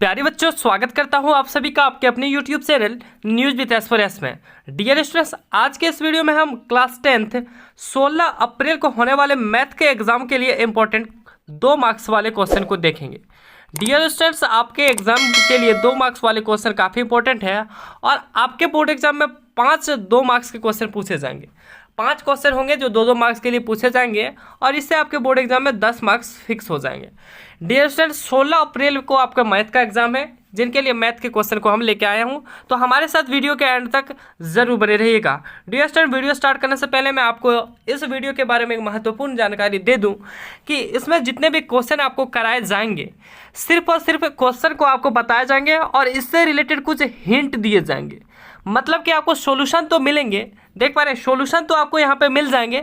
प्यारे बच्चों, स्वागत करता हूं आप सभी का आपके अपने YouTube channel news with S में। डियर स्टूडेंट्स, आज के इस वीडियो में हम क्लास 10th 16 अप्रैल को होने वाले मैथ के एग्जाम के लिए इम्पोर्टेंट 2 मार्क्स वाले क्वेश्चन को देखेंगे। डियर स्टूडेंट्स, आपके एग्जाम के लिए 2 मार्क्स वाले क्वेश्चन काफ़ी इंपॉर्टेंट है और आपके बोर्ड एग्जाम में 5 2 मार्क्स के क्वेश्चन पूछे जाएंगे। 5 क्वेश्चन होंगे जो 2-2 मार्क्स के लिए पूछे जाएंगे और इससे आपके बोर्ड एग्जाम में 10 मार्क्स फिक्स हो जाएंगे। डियर स्टूडेंट्स, 16 अप्रैल को आपका मैथ का एग्जाम है, जिनके लिए मैथ के क्वेश्चन को हम लेके आया हूं, तो हमारे साथ वीडियो के एंड तक जरूर बने रहिएगा। डियर स्टूडेंट, वीडियो स्टार्ट करने से पहले मैं आपको इस वीडियो के बारे में एक महत्वपूर्ण जानकारी दे दूं कि इसमें जितने भी क्वेश्चन आपको कराए जाएंगे, सिर्फ और सिर्फ क्वेश्चन को आपको बताए जाएंगे और इससे रिलेटेड कुछ हिंट दिए जाएंगे। मतलब कि आपको सॉल्यूशन तो मिलेंगे, देख पा रहे हैं, सॉल्यूशन तो आपको यहाँ पे मिल जाएंगे,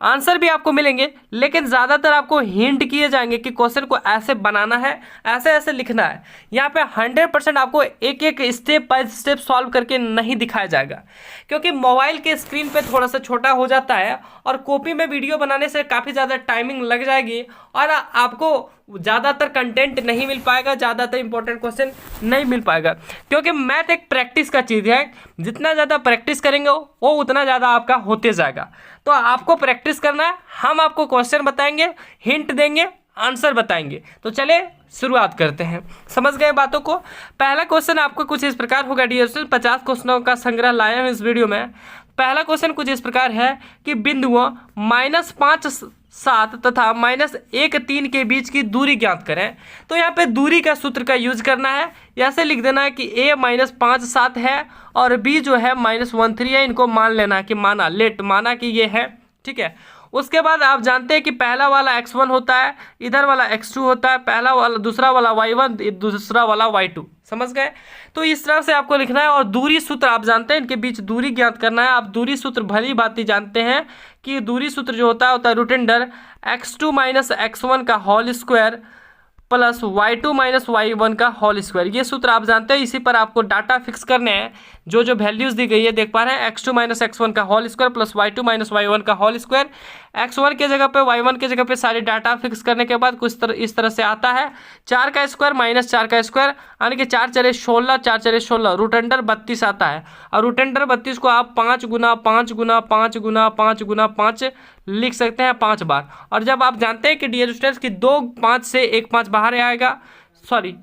आंसर भी आपको मिलेंगे, लेकिन ज़्यादातर आपको हिंट किए जाएंगे कि क्वेश्चन को ऐसे बनाना है, ऐसे ऐसे लिखना है। यहाँ पे 100% आपको एक एक स्टेप बाय स्टेप सॉल्व करके नहीं दिखाया जाएगा, क्योंकि मोबाइल के स्क्रीन पे थोड़ा सा छोटा हो जाता है और कॉपी में वीडियो बनाने से काफ़ी ज़्यादा टाइमिंग लग जाएगी और आपको ज़्यादातर कंटेंट नहीं मिल पाएगा, ज़्यादातर इंपॉर्टेंट क्वेश्चन नहीं मिल पाएगा, क्योंकि मैथ एक प्रैक्टिस का चीज़ है। जितना ज़्यादा प्रैक्टिस करेंगे वो उतना ज़्यादा आपका होते जाएगा। तो आपको प्रैक्टिस करना है, हम आपको क्वेश्चन बताएंगे, हिंट देंगे, आंसर बताएंगे। तो चले शुरुआत करते हैं। समझ गए बातों को? पहला क्वेश्चन आपको कुछ इस प्रकार होगा। डियर स्टूडेंट, 50 क्वेश्चनों का संग्रह लाया हूँ इस वीडियो में। पहला क्वेश्चन कुछ इस प्रकार है कि बिंदुओं -5 7 तथा -1 3 के बीच की दूरी ज्ञात करें। तो यहाँ पे दूरी का सूत्र का यूज करना है। ऐसे लिख देना है कि a -5 7 है और b जो है -1 3 है। इनको मान लेना है कि माना कि ये है, ठीक है। उसके बाद आप जानते हैं कि पहला वाला x1 होता है, इधर वाला x2 होता है, पहला वाला दूसरा वाला y1, दूसरा वाला y2। समझ गए? तो इस तरह से आपको लिखना है और दूरी सूत्र आप जानते हैं, इनके बीच दूरी ज्ञात करना है। आप दूरी सूत्र भली भांति जानते हैं कि दूरी सूत्र जो होता है रूट अंडर x2 - x1 का whole square plus y2 - y1 का होल स्क्वायर। ये सूत्र आप जानते हैं। इसी पर आपको डाटा फिक्स करने हैं। जो जो वैल्यूज दी गई है देख पा रहे हैं, x2 - x1 का whole square plus y2 - y1 का होल स्क्वायर। x1 के जगह पे y1 के जगह पे सारे डाटा फिक्स करने के बाद कुछ इस तरह से आता है 4 का स्क्वायर - 4 का स्क्वायर, यानी कि 4 4 16, 4 4 16, रूट अंडर 32 आता है। और रूट अंडर 32 को आप 5 गुना 5 गुना 5 गुना 5 गुना 5 लिख सकते हैं 5 बार। और जब आप जानते हैं कि डियर स्टूडेंट्स की 2 5 से 1 5 बाहर आएगा, सॉरी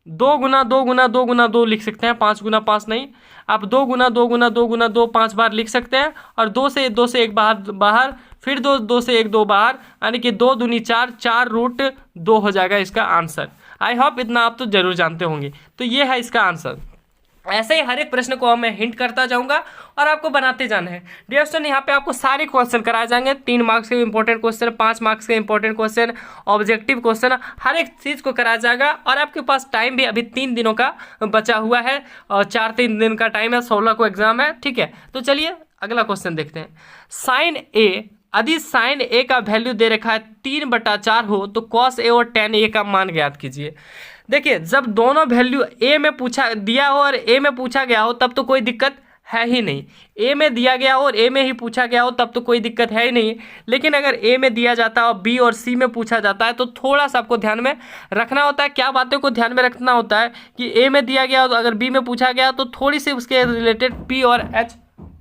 2 गुना 2 गुना 2 गुना 2 लिख सकते हैं, 5 गुना 5 नहीं। आप 2 गुना 2 गुना 2 गुना 2 5 बार लिख सकते हैं और 2 से 1 बाहर, फिर 2 से 1 2 बाहर, यानी कि 2 दूनी 4, 4 रूट 2 हो जाएगा इसका आंसर। आई होप इतना आप तो जरूर जानते होंगे। तो ये है इसका आंसर। ऐसे ही हर एक प्रश्न को मैं हिंट करता जाऊंगा और आपको बनाते जाना है। डियर स्टूडेंट, यहाँ पे आपको सारे क्वेश्चन कराए जाएंगे। 3 मार्क्स के इंपॉर्टेंट क्वेश्चन, 5 मार्क्स के इंपॉर्टेंट क्वेश्चन, ऑब्जेक्टिव क्वेश्चन, हर एक चीज़ को कराया जाएगा। और आपके पास टाइम भी अभी 3 दिनों का बचा हुआ है और 3 दिन का टाइम है, 16 को एग्जाम है, ठीक है। तो चलिए अगला क्वेश्चन देखते हैं। साइन ए, यदि साइन ए का वैल्यू दे रखा है 3/4 हो तो कॉस ए और टेन ए का मान ज्ञात कीजिए। देखिए, जब दोनों वैल्यू ए में पूछा दिया हो और ए में पूछा गया हो तब तो कोई दिक्कत है ही नहीं। ए में दिया गया हो और ए में ही पूछा गया हो तब तो कोई दिक्कत है ही नहीं। लेकिन अगर ए में दिया जाता है और बी और सी में पूछा जाता है तो थोड़ा सा आपको ध्यान में रखना होता है। क्या बातों को ध्यान में रखना होता है कि ए में दिया गया हो तो अगर बी में पूछा गया तो थोड़ी सी उसके रिलेटेड पी और एच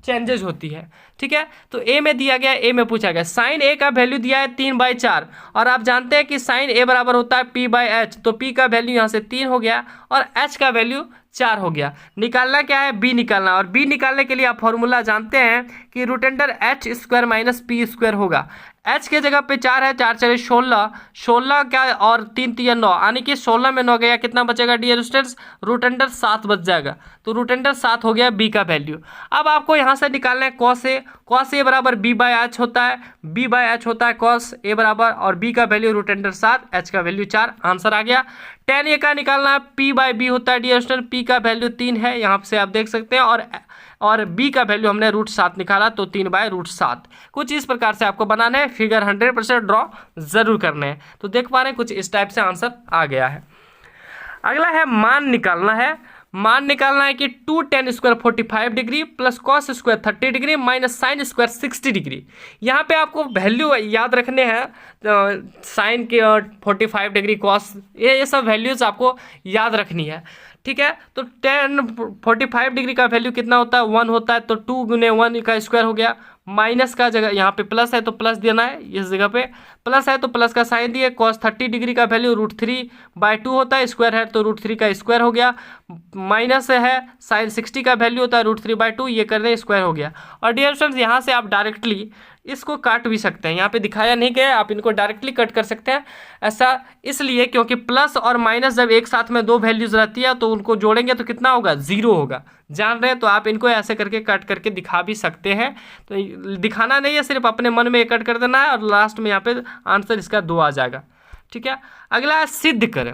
चेंजेस होती है, ठीक है। तो ए में दिया गया, ए में पूछा गया, साइन ए का वैल्यू दिया है 3/4 और आप जानते हैं कि साइन ए बराबर होता है p/h। तो p का वैल्यू यहाँ से 3 हो गया और h का वैल्यू 4 हो गया। निकालना क्या है? b निकालना। और b निकालने के लिए आप फॉर्मूला जानते हैं कि रूट अंडर h² - p² होगा। h के जगह पे 4 है, 4 4 16, 16 क्या और 3 3 9, यानी कि 16 में 9 गया, कितना बचेगा डियर स्टूडेंट्स? रूट अंडर 7 बच जाएगा। तो रूट अंडर 7 हो गया b का वैल्यू। अब आपको यहाँ से निकालना है कॉस ए। कॉस ए बराबर b/h होता है, b/h होता है कॉस ए बराबर, और b का वैल्यू रूट अंडर 7, h का वैल्यू 4, आंसर आ गया। टेन ए का निकालना है, p/b होता है डियर स्टूडेंट, p का वैल्यू 3 है, यहाँ से आप देख सकते हैं, और b का वैल्यू हमने रूट 7 निकाला तो 3/√7। कुछ इस प्रकार से आपको बनाना है, फिगर 100% ड्रॉ जरूर करने हैं। तो देख पा रहे हैं कुछ इस टाइप से आंसर आ गया है। अगला है मान निकालना है। मान निकालना है कि 2 tan² 45 degree plus cos² 30 degree minus sin² 60 degree. यहाँ पे आपको वैल्यू याद रखने हैं, साइन के 45 डिग्री cos, ये सब वैल्यूज आपको याद रखनी है। ठीक है, तो 45 डिग्री का वैल्यू कितना होता है, 1 होता है, तो 2 गुने 1 का स्क्वायर हो गया। माइनस का जगह यहाँ पे प्लस है तो प्लस देना है, इस जगह पे प्लस है तो प्लस का साइन दिए। cos 30 डिग्री का वैल्यू √3/2 होता है, स्क्वायर है तो √3 का स्क्वायर हो गया। माइनस है साइन 60 का वैल्यू होता है √3/2, ये कर दें स्क्वायर हो गया। और डियर स्टूडेंट्स यहाँ से आप डायरेक्टली इसको काट भी सकते हैं, यहाँ पे दिखाया नहीं गया, आप इनको डायरेक्टली कट कर सकते हैं। ऐसा इसलिए क्योंकि प्लस और माइनस जब एक साथ में दो वैल्यूज रहती है तो उनको जोड़ेंगे तो कितना होगा, 0 होगा। जान रहे हैं, तो आप इनको ऐसे करके कट करके दिखा भी सकते हैं। तो दिखाना नहीं है, सिर्फ अपने मन में कट कर देना है और लास्ट में यहाँ पे आंसर इसका 2 आ जाएगा। ठीक है, अगला है सिद्ध करें।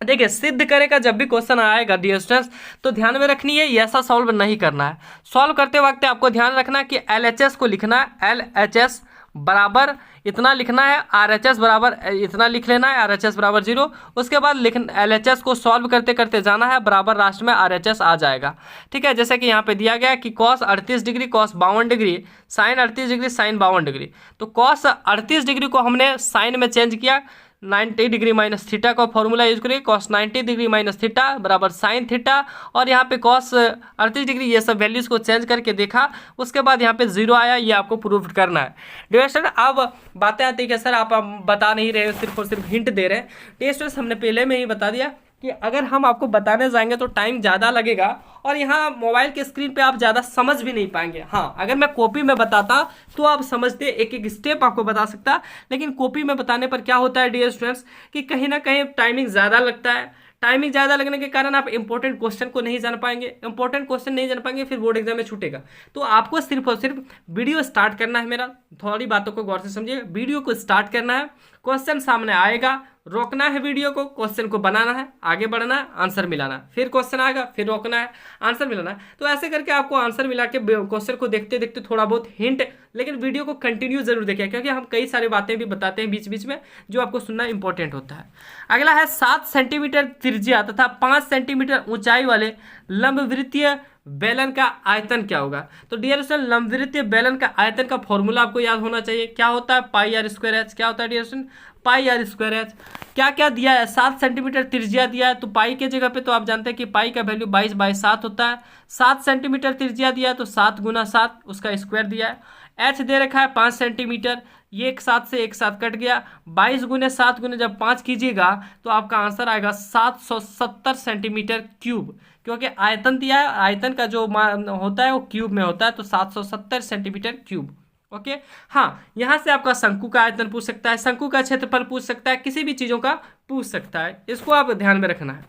देखिए, सिद्ध करे का जब भी क्वेश्चन आएगा डियर स्टूडेंट्स, तो ध्यान में रखनी है ऐसा सॉल्व नहीं करना है। सॉल्व करते वक्त आपको ध्यान रखना है कि LHS को लिखना है, LHS बराबर इतना लिखना है, RHS बराबर इतना लिख लेना है, RHS बराबर 0। उसके बाद LHS को सॉल्व करते करते जाना है, बराबर लास्ट में RHS आ जाएगा। ठीक है, जैसे कि यहाँ पे दिया गया है कि cos 38 degree cos 52 degree sine 38 degree sine 52 degree. तो cos 38 डिग्री को हमने साइन में चेंज किया, 90 डिग्री माइनस थीटा का फॉर्मूला यूज करिए, cos 90 डिग्री माइनस थीटा बराबर साइन थीटा। और यहाँ पे cos 38 डिग्री, ये सब वैल्यूज़ को चेंज करके देखा, उसके बाद यहाँ पे 0 आया, ये आपको प्रूव करना है। डियर स्टूडेंट, अब बातें आती है कि सर आप बता नहीं रहे हो, सिर्फ और सिर्फ हिंट दे रहे हैं। डियर स्टूडेंट्स, हमने पहले में ही बता दिया कि अगर हम आपको बताने जाएंगे तो टाइम ज़्यादा लगेगा और यहाँ मोबाइल के स्क्रीन पे आप ज़्यादा समझ भी नहीं पाएंगे। हाँ, अगर मैं कॉपी में बताता तो आप समझते, एक एक स्टेप आपको बता सकता, लेकिन कॉपी में बताने पर क्या होता है डियर स्टूडेंट्स कि कहीं ना कहीं टाइमिंग ज़्यादा लगता है। टाइमिंग ज़्यादा लगने के कारण आप इंपॉर्टेंट क्वेश्चन को नहीं जान पाएंगे, इंपॉर्टेंट क्वेश्चन नहीं जान पाएंगे, फिर बोर्ड एग्जाम में छूटेगा। तो आपको सिर्फ और सिर्फ वीडियो स्टार्ट करना है, मेरा थोड़ी बातों को गौर से समझिए, वीडियो को स्टार्ट करना है, क्वेश्चन सामने आएगा, रोकना है वीडियो को, क्वेश्चन को बनाना है, आगे बढ़ना है, आंसर मिलाना है, फिर क्वेश्चन आएगा, फिर रोकना है, आंसर मिलाना है। तो ऐसे करके आपको आंसर मिला के क्वेश्चन को देखते देखते थोड़ा बहुत हिंट, लेकिन वीडियो को कंटिन्यू जरूर देखिए, क्योंकि हम कई सारी बातें भी बताते हैं बीच बीच में जो आपको सुनना इंपॉर्टेंट होता है। अगला है 7 सेंटीमीटर त्रिज्या तथा 5 सेंटीमीटर ऊंचाई वाले लंबवृत्तीय बेलन का आयतन क्या होगा। तो डियर स्टूडेंट, लंबवृत्तीय बेलन का आयतन का फॉर्मूला आपको याद होना चाहिए। क्या होता है, πr²h। क्या होता है डियर स्टूडेंट, πr²h। क्या क्या दिया है, 7 सेंटीमीटर त्रिज्या दिया है, तो पाई के जगह पे तो आप जानते हैं कि पाई का वैल्यू 22/7 होता है। 7 सेंटीमीटर त्रिज्या दिया है तो 7 गुना 7 उसका स्क्वायर दिया है। एच दे रखा है 5 सेंटीमीटर, ये एक साथ से एक साथ कट गया, 22 गुने 7 गुने जब 5 कीजिएगा तो आपका आंसर आएगा 770 सेंटीमीटर क्यूब, क्योंकि आयतन दिया है, आयतन का जो मान होता है वो क्यूब में होता है, तो 770 सेंटीमीटर क्यूब। ओके, हाँ, यहाँ से आपका शंकु का आयतन पूछ सकता है, शंकु का क्षेत्रफल पूछ सकता है, किसी भी चीज़ों का पूछ सकता है, इसको आप ध्यान में रखना है।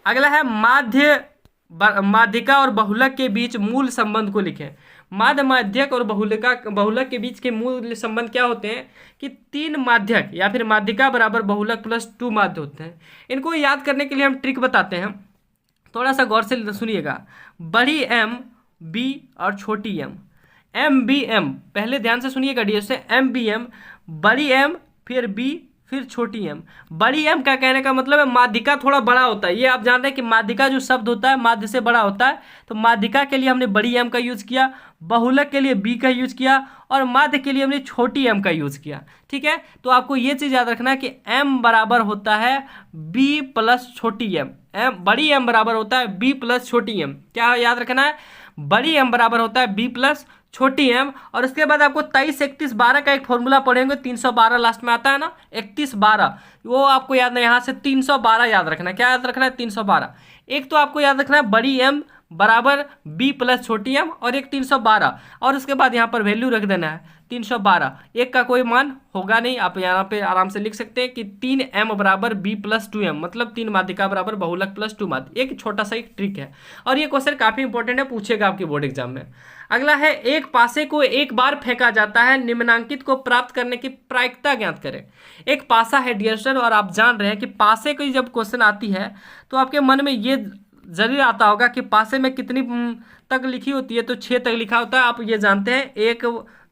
अगला है माध्यिका और बहुलक के बीच मूल संबंध को लिखें। माध्यक और बहुलक के बीच के मूल संबंध क्या होते हैं कि 3 माध्यक या फिर माध्यिका बराबर बहुलक प्लस 2 माध्य होते हैं। इनको याद करने के लिए हम ट्रिक बताते हैं, थोड़ा सा गौर से सुनिएगा। बड़ी M, B और छोटी M, MBM, पहले ध्यान से सुनिएगा डियर से, MBM, बड़ी M फिर B फिर छोटी M। बड़ी M का कहने का मतलब है माध्यिका थोड़ा बड़ा होता है, ये आप जानते हैं कि माध्यिका जो शब्द होता है माध्य से बड़ा होता है, तो माध्यिका के लिए हमने बड़ी M का यूज किया, बहुलक के लिए B का यूज किया और माध्य के लिए हमने छोटी M का यूज किया। ठीक है, तो आपको ये चीज़ याद रखना है कि M बराबर होता है B प्लस छोटी M, बड़ी M बराबर होता है B प्लस छोटी M। क्या याद रखना है, बड़ी M बराबर होता है B प्लस छोटी M। और उसके बाद आपको 23, 31, 12 का एक फॉर्मूला पढ़ेंगे, 312 लास्ट में आता है ना, 31, 12, वो आपको याद नहीं, यहाँ से 312 याद रखना है। क्या याद रखना है, 312। एक तो आपको याद रखना है बड़ी M बराबर B प्लस छोटी M, और एक 312, और उसके बाद यहाँ पर वैल्यू रख देना है 312। एक का कोई मान होगा नहीं, आप यहाँ पे आराम से लिख सकते हैं कि 3M बराबर B प्लस 2M, मतलब 3 माध्यिका बराबर बहुलक प्लस 2 माध्य। एक छोटा सा एक ट्रिक है और ये क्वेश्चन काफ़ी इंपॉर्टेंट है, पूछेगा आपके बोर्ड एग्जाम में। अगला है, एक पासे को एक बार फेंका जाता है, निम्नांकित को प्राप्त करने की प्रायिकता ज्ञात करें। एक पासा है डियर स्टूडेंट, और आप जान रहे हैं कि पासे की जब क्वेश्चन आती है तो आपके मन में ये जरूर आता होगा कि पासे में कितनी तक लिखी होती है, तो 6 तक लिखा होता है। आप ये जानते हैं 1,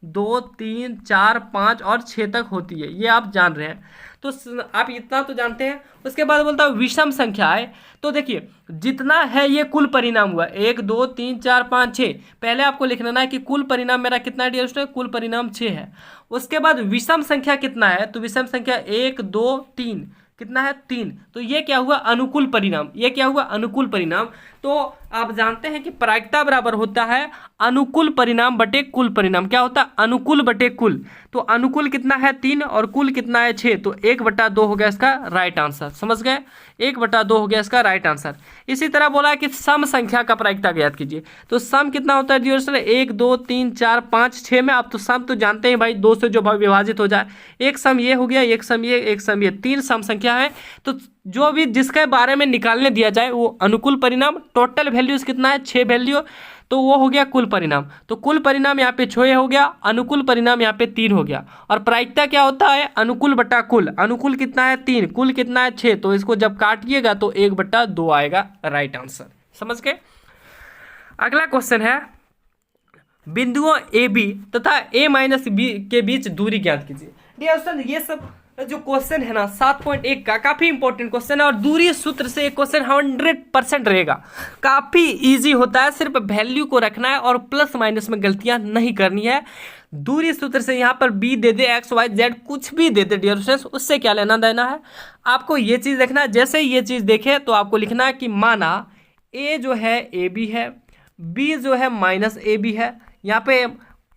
2 3 4 5 और 6 तक होती है, ये आप जान रहे हैं। तो आप इतना तो जानते हैं। उसके बाद बोलता है विषम संख्या है, तो देखिए जितना है ये कुल परिणाम हुआ, 1 2 3 4 5 6। पहले आपको लिख लेना है कि कुल परिणाम मेरा कितना है डियर स्टूडेंट, कुल परिणाम 6 है। उसके बाद विषम संख्या कितना है, तो विषम संख्या 1 2 3 कितना है 3। तो ये क्या हुआ, अनुकूल परिणाम, ये क्या हुआ, अनुकूल परिणाम। तो आप जानते हैं कि प्रायिकता बराबर होता है अनुकूल परिणाम बटे कुल परिणाम। क्या होता है, अनुकूल बटे कुल। तो अनुकूल कितना है 3 और कुल कितना है 6, तो 1/2 हो गया इसका राइट आंसर। समझ गए, 1/2 हो गया इसका राइट आंसर। इसी तरह बोला है कि सम संख्या का प्रायिकता ज्ञात कीजिए। तो सम कितना होता है डियर स्टूडेंट, 1 2 3 4 5 6 में। आप तो सम तो जानते हैं भाई, 2 से जो विभाजित हो जाए, एक सम ये हो गया, एक सम ये, एक सम ये, 3 सम संख्या है। तो जो भी जिसके बारे में निकालने दिया जाए वो अनुकूल परिणाम। टोटल वैल्यूज कितना है 6 वैल्यू, तो वो हो गया कुल परिणाम। तो कुल परिणाम यहाँ पे 6 हो गया, अनुकूल परिणाम यहाँ पे 3 हो गया। और प्रायिकता क्या होता है, अनुकूल बटा कुल। अनुकूल कितना है 3, कुल कितना है 6, तो इसको जब काटिएगा तो 1/2 आएगा राइट आंसर। समझ गए। अगला क्वेश्चन है, बिंदुओं ए बी तथा ए माइनस बी के बीच दूरी ज्ञात कीजिए। डियर स्टूडेंट ये सब जो क्वेश्चन है ना 7.1 का काफी इंपॉर्टेंट क्वेश्चन है, और दूरी सूत्र से एक क्वेश्चन 100% रहेगा। काफी इजी होता है, सिर्फ वैल्यू को रखना है और प्लस माइनस में गलतियां नहीं करनी है। दूरी सूत्र से यहाँ पर बी दे दे, एक्स वाई जेड कुछ भी दे दे डियर स्टूडेंट्स, उससे क्या लेना देना है। आपको ये चीज देखना है, जैसे ही ये चीज देखे तो आपको लिखना है कि माना ए जो है ए बी है, बी जो है माइनस ए बी है। यहाँ पे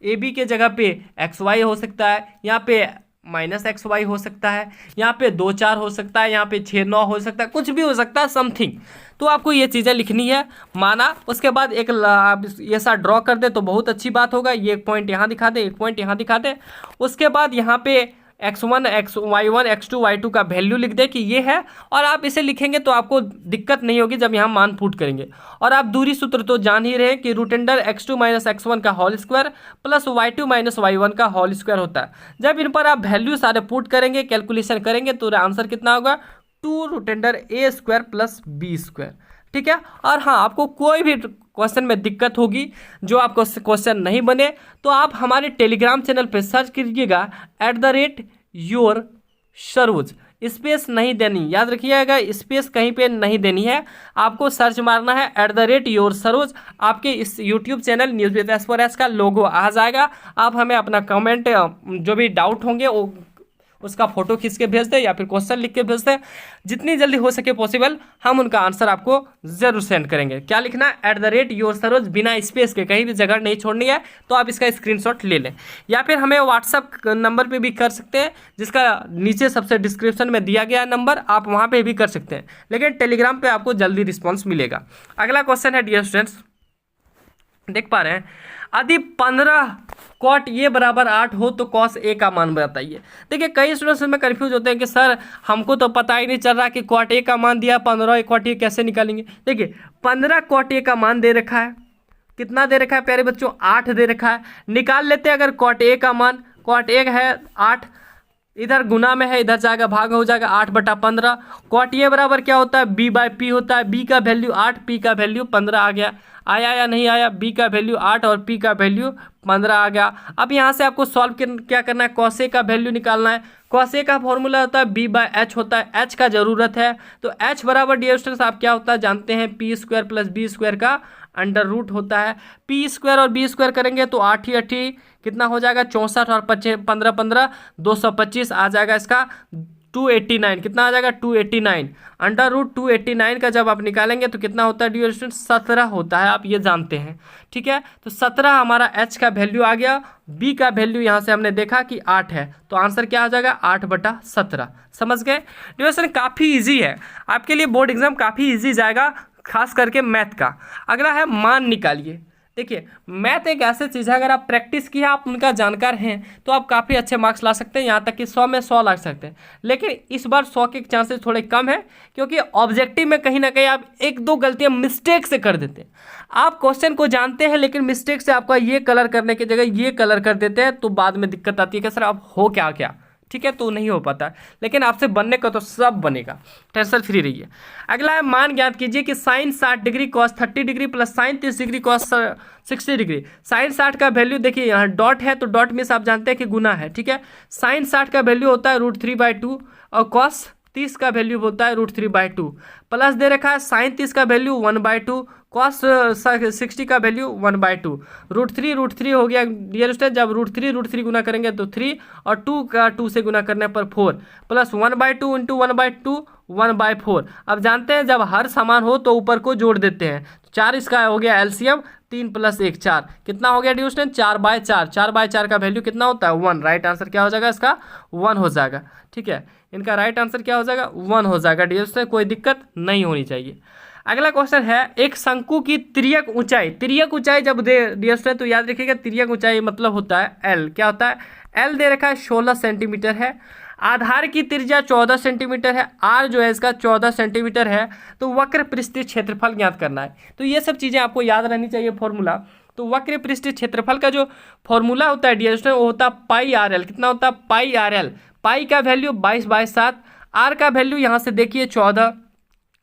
ए बी के जगह पे एक्स वाई हो सकता है, यहाँ पे माइनस एक्स वाई हो सकता है, यहाँ पे 2 4 हो सकता है, यहाँ पे 6 9 हो सकता है, कुछ भी हो सकता है समथिंग। तो आपको ये चीज़ें लिखनी है माना। उसके बाद एक आप ये सा ड्रॉ कर दे तो बहुत अच्छी बात होगा। ये एक पॉइंट यहाँ दिखा दे, एक पॉइंट यहाँ दिखा दे। उसके बाद यहाँ पे x1 y1 x2 y2 का वैल्यू लिख दे कि ये है, और आप इसे लिखेंगे तो आपको दिक्कत नहीं होगी जब यहाँ मान पुट करेंगे। और आप दूरी सूत्र तो जान ही रहे कि root under x2 minus x1 का whole square plus y2 minus y1 का होल स्क्वायर होता है। जब इन पर आप वैल्यू सारे पुट करेंगे, कैलकुलेशन करेंगे, तो आंसर कितना होगा 2 root under a square plus b square. ठीक है। और हाँ, आपको कोई भी क्वेश्चन में दिक्कत होगी, जो आपको क्वेश्चन नहीं बने, तो आप हमारे टेलीग्राम चैनल पे सर्च कीजिएगा @योर सरोज। स्पेस नहीं देनी, याद रखिएगा, स्पेस कहीं पे नहीं देनी है। आपको सर्च मारना है @योर सरोज। आपके इस YouTube channel news with S का लोगो आ जाएगा। आप हमें अपना कमेंट जो भी डाउट होंगे वो उसका फोटो खींच के भेज दें या फिर क्वेश्चन लिख के भेज दें। जितनी जल्दी हो सके पॉसिबल हम उनका आंसर आपको जरूर सेंड करेंगे। क्या लिखना है @योर सरोज, बिना स्पेस के, कहीं भी जगह नहीं छोड़नी है। तो आप इसका स्क्रीनशॉट ले लें, या फिर हमें व्हाट्सअप नंबर पे भी कर सकते हैं, जिसका नीचे सबसे डिस्क्रिप्शन में दिया गया नंबर, आप वहाँ पे भी कर सकते हैं। लेकिन टेलीग्राम पे आपको जल्दी रिस्पॉन्स मिलेगा। अगला क्वेश्चन है डियर स्टूडेंट्स, देख पा रहे हैं, यदि 15 कॉट ए बराबर 8 हो तो कॉस ए का मान बताइए। देखिए कई स्टूडेंट्स में कंफ्यूज होते हैं कि सर हमको तो पता ही नहीं चल रहा कि कॉट ए का मान दिया, 15 कॉट ए कैसे निकालेंगे। देखिए 15 कॉट ए का मान दे रखा है, कितना दे रखा है प्यारे बच्चों, 8 दे रखा है। निकाल लेते हैं अगर कॉट ए का मान, कॉट ए है 8, इधर गुना में है, इधर जाएगा भाग हो जाएगा 8/15। कॉट ए बराबर क्या होता है, b/p होता है। b का वैल्यू 8, p का वैल्यू 15 आ गया। आया या नहीं आया, b का वैल्यू 8 और p का वैल्यू 15 आ गया। अब यहाँ से आपको सॉल्व क्या करना है, cos a का वैल्यू निकालना है। cos a का फॉर्मूला होता है b/h होता है, h का जरूरत है। तो h बराबर डियर स्टूडेंट्स आप क्या होता है जानते हैं, p square plus b square का अंडर रूट होता है। p स्क्वायर और b स्क्वायर करेंगे तो 8 ही 8 कितना हो जाएगा, 64 और 15 225 आ जाएगा इसका 289। कितना आ जाएगा 289। अंडर रूट 289 का जब आप निकालेंगे तो कितना होता है डियर स्टूडेंट, 17 होता है, आप ये जानते हैं। ठीक है, तो 17 हमारा h का वैल्यू आ गया। b का वैल्यू यहाँ से हमने देखा कि 8 है, तो आंसर क्या आ जाएगा 8/17। समझ गए डियर स्टूडेंट, काफ़ी ईजी है आपके लिए, बोर्ड एग्जाम काफ़ी ईजी जाएगा, खास करके मैथ का। अगला है मान निकालिए। देखिए मैथ एक ऐसी चीज़ है, अगर आप प्रैक्टिस किया, आप उनका जानकार हैं, तो आप काफ़ी अच्छे मार्क्स ला सकते हैं, यहाँ तक कि 100 में 100 ला सकते हैं। लेकिन इस बार 100 के चांसेस थोड़े कम है, क्योंकि ऑब्जेक्टिव में कहीं ना कहीं आप 1-2 गलतियाँ मिस्टेक से कर देते हैं। आप क्वेश्चन को जानते हैं लेकिन मिस्टेक से आपका ये कलर करने की जगह ये कलर कर देते हैं, तो बाद में दिक्कत आती है कि सर अब हो क्या क्या। ठीक है, तो नहीं हो पाता, लेकिन आपसे बनने का तो सब बनेगा, टेंशन फ्री रहिए। अगला है मान ज्ञात कीजिए कि sine 60 degree cos 30 degree plus sine 30 degree cos 60 degree. Sine 60 का वैल्यू देखिए, यहाँ डॉट है तो डॉट मीन्स आप जानते हैं कि गुना है, ठीक है। साइन 60 का वैल्यू होता है √3/2 और कॉस 30 का वैल्यू होता है √3/2, प्लस दे रखा है साइन 30 का वैल्यू 1/2, कॉस 60 का वैल्यू 1/2। √3 हो गया डियर स्टूडेंट, जब √3 गुना करेंगे तो 3 और 2 का 2 से गुना करने पर 4 प्लस 1/2 इंटू 1/2 1/4। अब जानते हैं जब हर समान हो तो ऊपर को जोड़ देते हैं, 4 इसका हो गया एलसीएम, 3 + 1 4, कितना हो गया डियर स्टूडेंट 4/4। 4/4 का वैल्यू कितना होता है 1, राइट आंसर क्या हो जाएगा इसका 1 हो जाएगा, ठीक है। इनका राइट आंसर क्या हो जाएगा 1 हो जाएगा डियर स्टूडेंट, कोई दिक्कत नहीं होनी चाहिए। अगला क्वेश्चन है एक शंकु की तिर्यक ऊंचाई जब दे डियर स्टूडेंट तो याद रखिएगा तिर्यक ऊंचाई मतलब होता है एल, क्या होता है एल दे रखा है 16 सेंटीमीटर है। आधार की त्रिज्या 14 सेंटीमीटर है, आर जो है इसका 14 सेंटीमीटर है, तो वक्र पृष्ठीय क्षेत्रफल ज्ञात करना है। तो ये सब चीज़ें आपको याद रहनी चाहिए फॉर्मूला। तो वक्र पृष्ठीय क्षेत्रफल का जो फॉर्मूला होता है डियर स्टूडेंट वो होता है πRL, कितना होता है πRL। पाई का वैल्यू 22/7, आर का वैल्यू यहाँ से देखिए 14,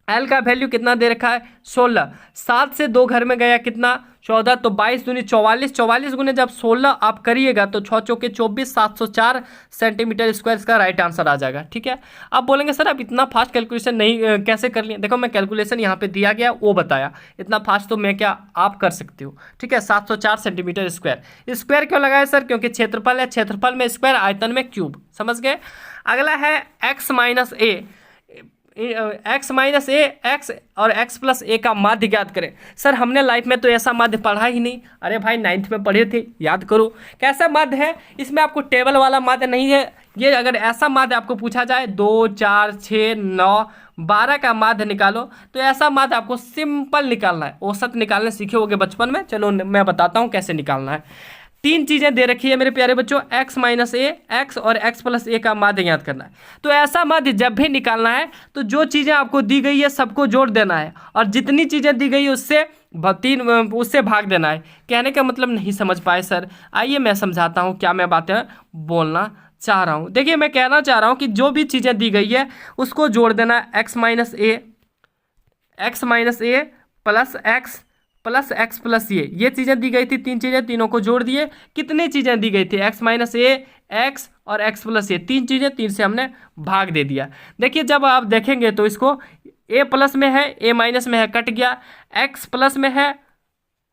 एल का वैल्यू कितना दे रखा है 16, 7 से 2 घर में गया कितना 14, तो 22 दूनी 44, 44 गुने जब 16 आप करिएगा तो 6 चौके 24, 704 सेंटीमीटर स्क्वायर इसका राइट आंसर आ जाएगा, ठीक है। आप बोलेंगे सर आप इतना फास्ट कैलकुलेशन नहीं कैसे कर लिए, देखो मैं कैलकुलेशन यहाँ पे दिया गया वो बताया, इतना फास्ट तो मैं क्या आप कर सकते हो, ठीक है। 704 सेंटीमीटर स्क्वायर, स्क्वायर क्यों लगाया सर, क्योंकि क्षेत्रफल है, क्षेत्रफल में स्क्वायर, आयतन में क्यूब, समझ गए। अगला है x - a, x और x + a का माध्य ज्ञात करें। सर हमने लाइफ में तो ऐसा माध्य पढ़ा ही नहीं, अरे भाई 9th में पढ़े थे, याद करो कैसा माध्य है। इसमें आपको टेबल वाला माध्य नहीं है, ये अगर ऐसा माध्य आपको पूछा जाए 2 4 6 9 12 का माध्य निकालो, तो ऐसा माध्य आपको सिंपल निकालना है। औसत निकालने सीखे होगे बचपन में, चलो मैं बताता हूँ कैसे निकालना है। 3 चीज़ें दे रखी है मेरे प्यारे बच्चों, x - a, x और x + a का माध्य ज्ञात करना है। तो ऐसा माध्य जब भी निकालना है तो जो चीज़ें आपको दी गई है सबको जोड़ देना है, और जितनी चीज़ें दी गई है उससे भाग देना है। कहने का मतलब नहीं समझ पाए सर, आइए मैं समझाता हूँ क्या मैं बातें बोलना चाह रहा हूँ। देखिए मैं कहना चाह रहा हूँ कि जो भी चीज़ें दी गई है उसको जोड़ देना है, x - a प्लस x + ये चीज़ें दी गई थी, 3 चीज़ें, तीनों को जोड़ दिए। कितनी चीज़ें दी गई थी x - a, x और x + a, 3 चीज़ें, 3 से हमने भाग दे दिया। देखिए जब आप देखेंगे तो इसको a प्लस में है, a माइनस में है, कट गया, x प्लस में है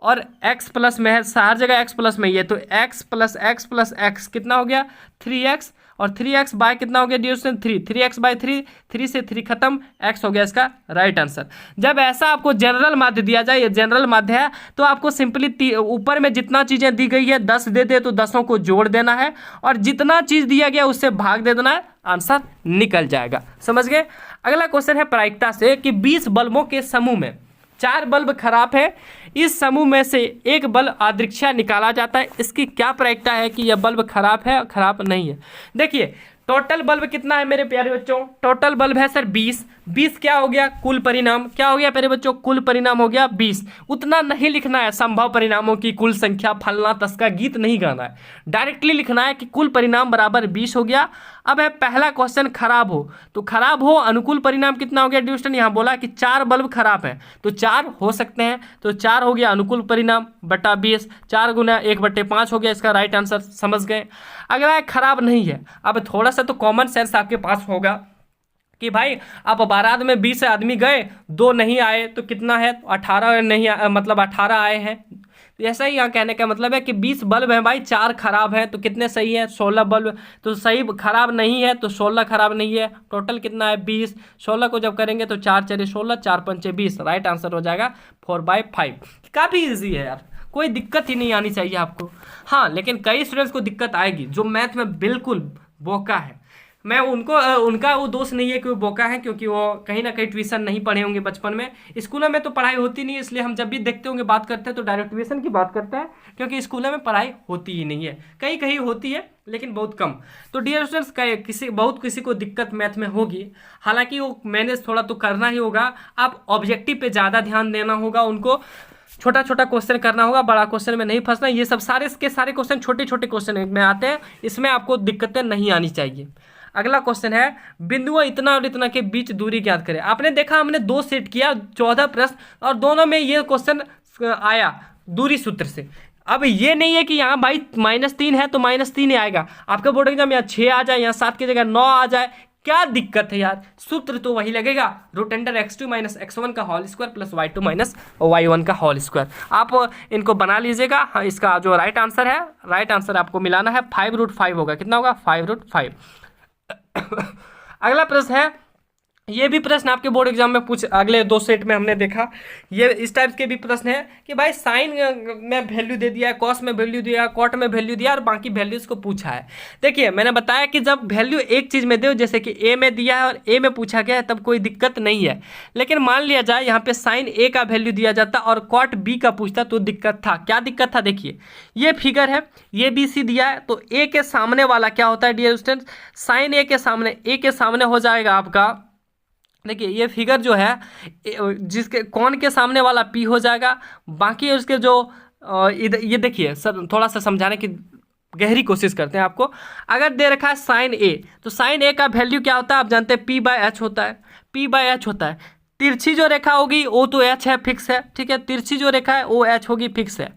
और x प्लस में है, हर जगह x प्लस में ही है, तो x + x कितना हो गया 3x, और 3x बाय कितना हो गया डियर स्टूडेंट 3x/3, 3 से 3 खत्म, x हो गया इसका राइट आंसर। जब ऐसा आपको जनरल माध्य दिया जाए, ये जनरल माध्य है, तो आपको सिंपली ऊपर में जितना चीज़ें दी गई है 10 दे दे तो 10 को जोड़ देना है, और जितना चीज़ दिया गया उससे भाग दे देना है, आंसर निकल जाएगा, समझ गए। अगला क्वेश्चन है प्रायिकता से कि 20 बल्बों के समूह में 4 बल्ब खराब है, इस समूह में से एक बल्ब अदृश्य निकाला जाता है, इसकी क्या प्रायिकता है कि यह बल्ब खराब है खराब नहीं है। देखिए टोटल बल्ब कितना है मेरे प्यारे बच्चों, टोटल बल्ब है सर 20, 20 क्या हो गया कुल परिणाम, क्या हो गया प्यारे बच्चों कुल परिणाम हो गया 20। उतना नहीं लिखना है संभव परिणामों की कुल संख्या फलना तस्का गीत नहीं गाना है, डायरेक्टली लिखना है कि कुल परिणाम बराबर 20 हो गया। अब है पहला क्वेश्चन खराब हो, तो खराब हो अनुकूल परिणाम कितना हो गया ड्यूस्टन, यहाँ बोला कि 4 बल्ब खराब है तो 4 हो सकते हैं, तो 4 हो गया अनुकूल परिणाम बटा 20, 4 गुना 1/5 हो गया इसका राइट आंसर, समझ गए। अगला है खराब नहीं है, अब थोड़ा सा तो कॉमन सेंस आपके पास होगा कि भाई आप बारात में 20 आदमी गए, 2 नहीं आए तो कितना है 18 नहीं मतलब 18 आए हैं, तो ऐसा ही यहाँ कहने का मतलब है कि 20 बल्ब हैं भाई, 4 खराब हैं तो कितने सही है 16 बल्ब, तो सही खराब नहीं है तो 16 खराब नहीं है, टोटल कितना है 20, 16 को जब करेंगे तो 4 × 16, 4 × 5 20, राइट आंसर हो जाएगा 4/5। काफ़ी ईजी है यार, कोई दिक्कत ही नहीं आनी चाहिए आपको। हाँ लेकिन कई स्टूडेंट्स को दिक्कत आएगी जो मैथ में बिल्कुल बोका है, मैं उनका वो दोष नहीं है कि वो बोका है, क्योंकि वो कहीं ना कहीं ट्यूशन नहीं पढ़े होंगे बचपन में, स्कूलों में तो पढ़ाई होती नहीं, इसलिए हम जब भी देखते होंगे बात करते हैं तो डायरेक्ट ट्यूशन की बात करते हैं, क्योंकि स्कूलों में पढ़ाई होती ही नहीं है, कहीं कहीं होती है लेकिन बहुत कम। तो डियर स्टूडेंट्स किसी को दिक्कत मैथ में होगी, हालांकि वो मैनेज थोड़ा तो करना ही होगा, आप ऑब्जेक्टिव पे ज़्यादा ध्यान देना होगा उनको, छोटा छोटा क्वेश्चन करना होगा, बड़ा क्वेश्चन में नहीं फंसना। ये सब सारे के सारे क्वेश्चन छोटे छोटे क्वेश्चन में आते हैं, इसमें आपको दिक्कतें नहीं आनी चाहिए। अगला क्वेश्चन है, बिंदुओं इतना और इतना के बीच दूरी ज्ञात करें। आपने देखा हमने 2 सेट किया, 14 प्रश्न, और दोनों में ये क्वेश्चन आया दूरी सूत्र से। अब ये नहीं है कि यहाँ भाई -3 है तो -3 ही आएगा, आपका बोर्ड एग्जाम यहाँ 6 आ जाए, यहाँ 7 की जगह 9 आ जाए, क्या दिक्कत है यार, सूत्र तो वही लगेगा, रूट अंडर x2 - x1 का whole square plus y2 - y1 का होल स्क्वायर। आप इनको बना लीजिएगा। हाँ, इसका जो राइट आंसर है, राइट आंसर आपको मिलाना है 5√5 होगा। कितना होगा? 5√5। अगला प्रश्न है, ये भी प्रश्न आपके बोर्ड एग्जाम में अगले 2 सेट में हमने देखा, ये इस टाइप के भी प्रश्न है कि भाई साइन में वैल्यू दे दिया है, कॉस में वैल्यू दिया, कॉट में वैल्यू दिया और बाकी वैल्यूज को पूछा है। देखिए मैंने बताया कि जब वैल्यू एक चीज़ में दो, जैसे कि ए में दिया है और ए में पूछा गया है, तब कोई दिक्कत नहीं है। लेकिन मान लिया जाए यहाँ पे साइन ए का वैल्यू दिया जाता और कॉट बी का पूछता तो दिक्कत था। क्या दिक्कत था? देखिए ये फिगर है, ये बी सी दिया है, तो ए के सामने वाला क्या होता है डियर स्टूडेंट्स, साइन ए के सामने हो जाएगा आपका, देखिए ये फिगर जो है जिसके कौन के सामने वाला पी हो जाएगा, बाकी उसके जो इधर ये देखिए सर, थोड़ा सा समझाने की गहरी कोशिश करते हैं आपको। अगर दे रखा है साइन ए, तो साइन ए का वैल्यू क्या होता है आप जानते हैं, p/h होता है, p/h होता है। तिरछी जो रेखा होगी वो तो h है, फिक्स है, ठीक है, तिरछी जो रेखा है वो h होगी, फिक्स है।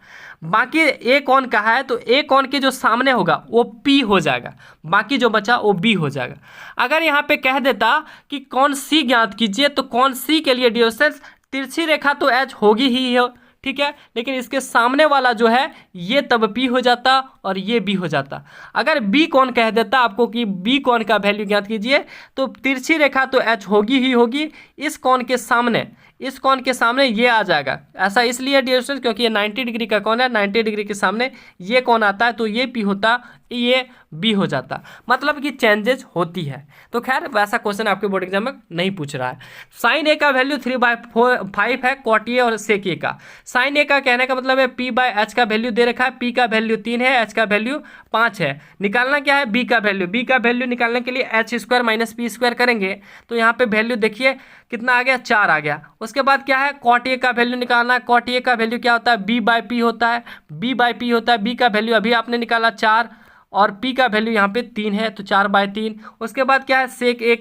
बाकी ए कौन का है, तो ए कौन के जो सामने होगा वो p हो जाएगा, बाकी जो बचा वो b हो जाएगा। अगर यहाँ पे कह देता कि कौन सी ज्ञात कीजिए, तो कौन सी के लिए डियर स्टूडेंट्स तिरछी रेखा तो h होगी ही हो, ठीक है, लेकिन इसके सामने वाला जो है ये तब p हो जाता और ये b हो जाता। अगर b कौन कह देता आपको कि b कौन का वैल्यू ज्ञात कीजिए, तो तिरछी रेखा तो h होगी ही होगी, इस कौन के सामने, इस कौन के सामने ये आ जाएगा। ऐसा इसलिए डियर स्टूडेंट्स क्योंकि ये 90 डिग्री का कौन है, 90 डिग्री के सामने ये कौन आता है, तो ये p होता, ये b हो जाता, मतलब कि चेंजेस होती है। तो खैर वैसा क्वेश्चन आपके बोर्ड एग्जाम में नहीं पूछ रहा है। साइन ए का वैल्यू 3/5 है, कॉट ए और सेक ए का। साइन ए का कहने का मतलब है p/h का वैल्यू दे रखा है, p का वैल्यू 3 है, h का वैल्यू 5 है। निकालना क्या है, b का वैल्यू, b का वैल्यू निकालने के लिए h² - p² करेंगे, तो यहाँ पे वैल्यू देखिए कितना आ गया, 4 आ गया। उसके बाद क्या है, कॉट ए का वैल्यू निकालना है, कॉट ए का वैल्यू क्या होता है, b/p होता है, b/p होता है, b का वैल्यू अभी आपने निकाला 4 और p का वैल्यू यहाँ पे 3 है, तो 4/3। उसके बाद क्या है, सेक ए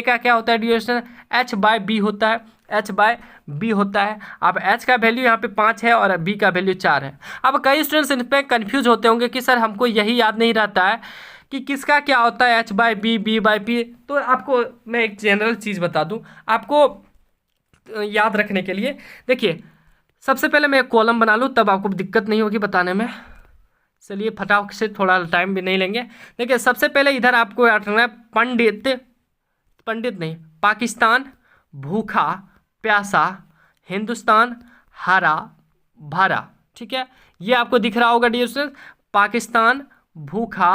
का क्या होता है ड्यूरेशन, h/b होता है, h/b होता है। अब h का वैल्यू यहाँ पे 5 है और b का वैल्यू 4 है। अब कई स्टूडेंट्स इन पर कन्फ्यूज होते होंगे कि सर हमको यही याद नहीं रहता है कि किसका क्या होता है, h/b, b/p। तो आपको मैं एक जनरल चीज़ बता दूँ आपको याद रखने के लिए। देखिए सबसे पहले मैं एक कॉलम बना लूँ, तब आपको दिक्कत नहीं होगी बताने में। चलिए फटाफट से, थोड़ा टाइम भी नहीं लेंगे। देखिए सबसे पहले इधर आपको याद रखना है पंडित नहीं, पाकिस्तान भूखा प्यासा, हिंदुस्तान हरा भरा, ठीक है, ये आपको दिख रहा होगा डियर स्टूडेंट्स, पाकिस्तान भूखा